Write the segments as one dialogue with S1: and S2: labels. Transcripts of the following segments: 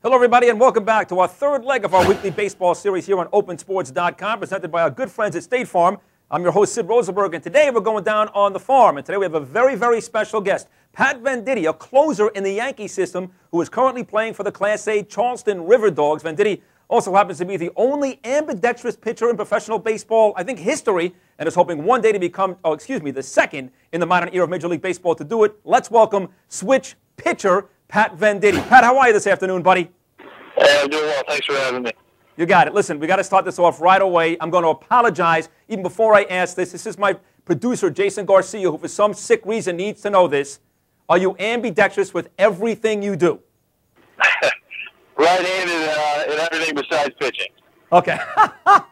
S1: Hello, everybody, and welcome back to our third leg of our weekly baseball series here on OpenSports.com, presented by our good friends at State Farm. I'm your host, Sid Rosenberg, and today we're going down on the farm. And today we have a very, very special guest, Pat Venditte, a closer in the Yankee system who is currently playing for the Class A Charleston River Dogs. Venditte also happens to be the only ambidextrous pitcher in professional baseball, I think, history, and is hoping one day to become, the second in the modern era of Major League Baseball to do it. Let's welcome switch pitcher Pat Venditte. Pat, how are you this afternoon, buddy?
S2: Hey, I'm doing well. Thanks for having me.
S1: You got it. Listen, we got to start this off right away. I'm going to apologize even before I ask this. This is my producer, Jason Garcia, who for some sick reason needs to know this. Are you ambidextrous with everything you do?
S2: Right-handed in everything besides pitching.
S1: Okay.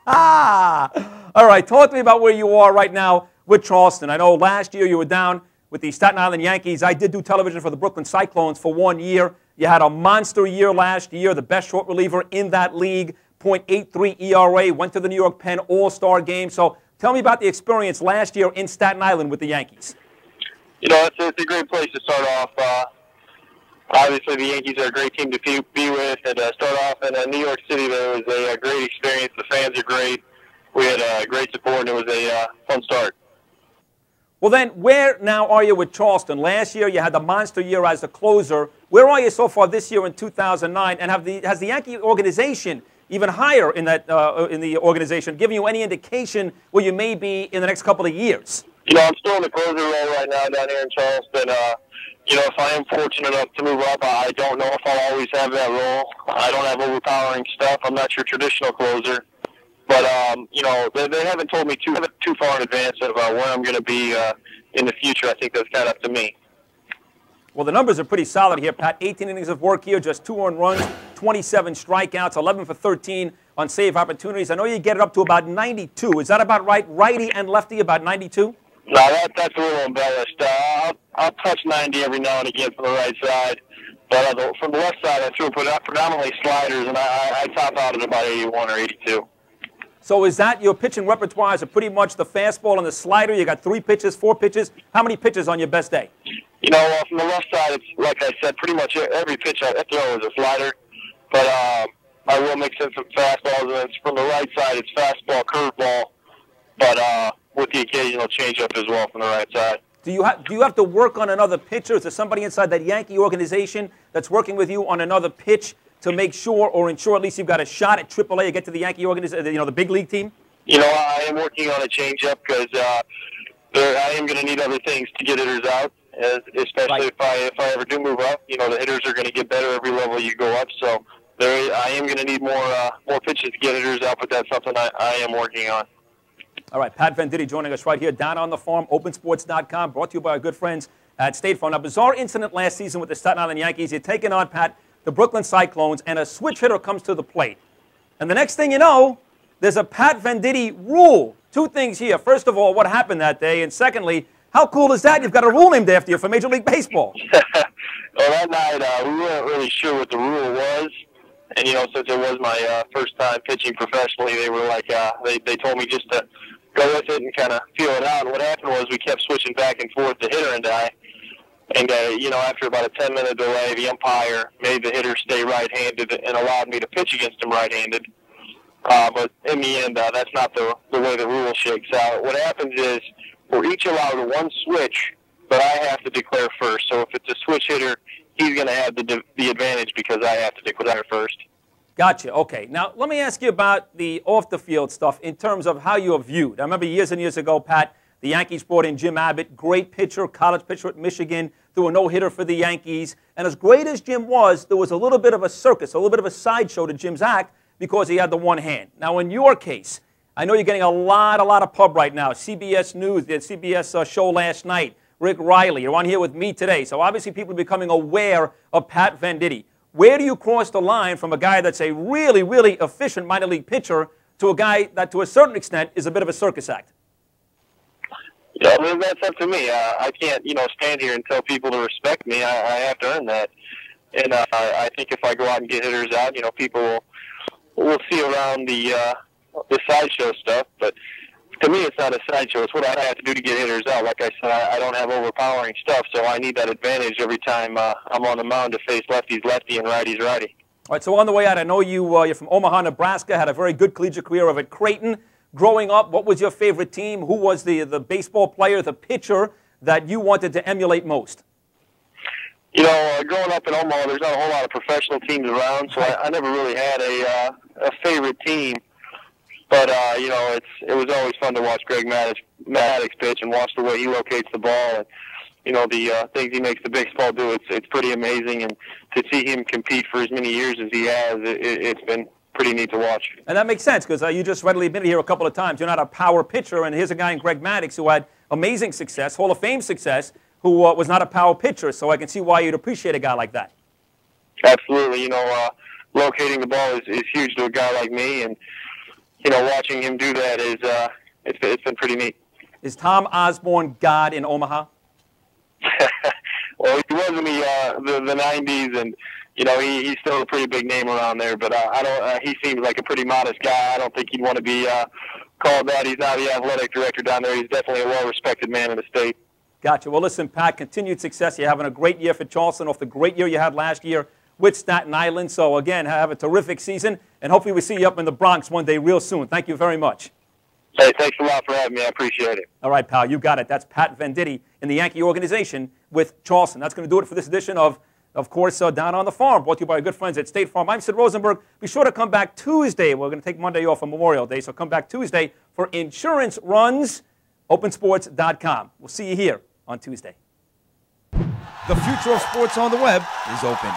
S1: All right. Talk to me about where you are right now with Charleston. I know last year you were down with the Staten Island Yankees. I did do television for the Brooklyn Cyclones for 1 year. You had a monster year last year, the best short reliever in that league, .83 ERA, went to the New York Penn All-Star game. So tell me about the experience last year in Staten Island with the Yankees.
S2: You know, it's a great place to start off. Obviously, the Yankees are a great team to be with, and start off in New York City. There was a great experience. The fans are great. We had great support, and it was a fun start.
S1: Well, then, where now are you with Charleston? Last year, you had the monster year as the closer. Where are you so far this year in 2009? And has the Yankee organization, even higher in that in the organization, given you any indication where you may be in the next couple of years?
S2: You know, I'm still in the closer role right now down here in Charleston. You know, if I am fortunate enough to move up, I don't know if I'll always have that role. I don't have overpowering stuff. I'm not your traditional closer. But, you know, they haven't told me too far in advance of where I'm going to be in the future. I think that's kind of up to me.
S1: Well, the numbers are pretty solid here, Pat. 18 innings of work here, just 2 earned runs, 27 strikeouts, 11 for 13 on save opportunities. I know you get it up to about 92. Is that about right? Righty and lefty, about 92?
S2: No, that's a little embellished. I'll touch 90 every now and again from the right side. But from the left side, I threw predominantly sliders, and I top out at about 81 or 82.
S1: So is that your pitching repertoire? Is it pretty much the fastball and the slider? You got 3 pitches, 4 pitches? How many pitches on your best day?
S2: You know, from the left side, it's like I said, pretty much every pitch I throw is a slider. But I will mix in some fastballs, and then from the right side, it's fastball, curveball, but with the occasional changeup as well from the right side.
S1: Do you have to work on another pitcher? Is there somebody inside that Yankee organization that's working with you on another pitch to make sure or ensure at least you've got a shot at AAA to get to the Yankee organization, you know, the big league team?
S2: You know, I am working on a changeup because I am going to need other things to get hitters out, especially if I ever do move up. You know, the hitters are going to get better every level you go up, so I am going to need more pitches to get hitters out, but that's something I am working on.
S1: All right, Pat Venditte joining us right here down on the farm, OpenSports.com, brought to you by our good friends at State Farm. A bizarre incident last season with the Staten Island Yankees. You're taking on, Pat, the Brooklyn Cyclones, and a switch hitter comes to the plate. And the next thing you know, there's a Pat Venditte rule. 2 things here. First of all, what happened that day? And secondly, how cool is that? You've got a rule named after you for Major League Baseball.
S2: Well, that night, we weren't really sure what the rule was. And, you know, since it was my first time pitching professionally, they were like, they told me just to go with it and kind of feel it out. And what happened was we kept switching back and forth, the hitter and I. And, you know, after about a 10-minute delay, the umpire made the hitter stay right-handed and allowed me to pitch against him right-handed. But in the end, that's not the way the rule shakes out. What happens is we're each allowed 1 switch, but I have to declare first. So if it's a switch hitter, he's going to have the advantage because I have to declare first.
S1: Gotcha. Okay. Now, let me ask you about the off-the-field stuff in terms of how you're viewed. I remember years and years ago, Pat, the Yankees brought in Jim Abbott, great pitcher, college pitcher at Michigan, threw a no-hitter for the Yankees. And as great as Jim was, there was a little bit of a circus, a little bit of a sideshow to Jim's act because he had the one hand. Now, in your case, I know you're getting a lot of pub right now. CBS News, the CBS show last night, Rick Riley, you're on here with me today. So obviously people are becoming aware of Pat Venditte. Where do you cross the line from a guy that's a really, really efficient minor league pitcher to a guy that, to a certain extent, is a bit of a circus act?
S2: Yeah, well, that's up to me. I can't, you know, stand here and tell people to respect me. I have to earn that. And I think if I go out and get hitters out, you know, people will see around the sideshow stuff. But to me, it's not a sideshow. It's what I have to do to get hitters out. Like I said, I don't have overpowering stuff, so I need that advantage every time I'm on the mound to face lefties lefty and righties righty.
S1: All right, so on the way out, I know you're from Omaha, Nebraska, had a very good collegiate career over at Creighton. Growing up, what was your favorite team? Who was the baseball player, the pitcher that you wanted to emulate most?
S2: You know, growing up in Omaha, there's not a whole lot of professional teams around, so I never really had a favorite team. But, you know, it was always fun to watch Greg Maddux pitch and watch the way he locates the ball. And, you know, the things he makes the baseball do, it's pretty amazing. And to see him compete for as many years as he has, it's been pretty neat to watch.
S1: And that makes sense because you just readily admitted here a couple of times you're not a power pitcher, and here's a guy in Greg Maddux who had amazing success, Hall of Fame success, who was not a power pitcher, so I can see why you'd appreciate a guy like that.
S2: Absolutely. You know, locating the ball is huge to a guy like me, and, you know, watching him do that is it's been pretty neat.
S1: Is Tom Osborne God in Omaha?
S2: Well, he was in the 90s, and, you know, he's still a pretty big name around there, but he seems like a pretty modest guy. I don't think he'd want to be called that. He's not the athletic director down there. He's definitely a well-respected man in the state.
S1: Gotcha. Well, listen, Pat, continued success. You're having a great year for Charleston off the great year you had last year with Staten Island. So, again, have a terrific season, and hopefully we see you up in the Bronx one day real soon. Thank you very much.
S2: Hey, thanks a lot for having me. I appreciate it.
S1: All right, pal, you got it. That's Pat Venditte in the Yankee organization with Charleston. That's going to do it for this edition of course, Down on the Farm, brought to you by our good friends at State Farm. I'm Sid Rosenberg. Be sure to come back Tuesday. We're going to take Monday off on Memorial Day, so come back Tuesday for Insurance Runs, opensports.com. We'll see you here on Tuesday.
S3: The future of sports on the web is open.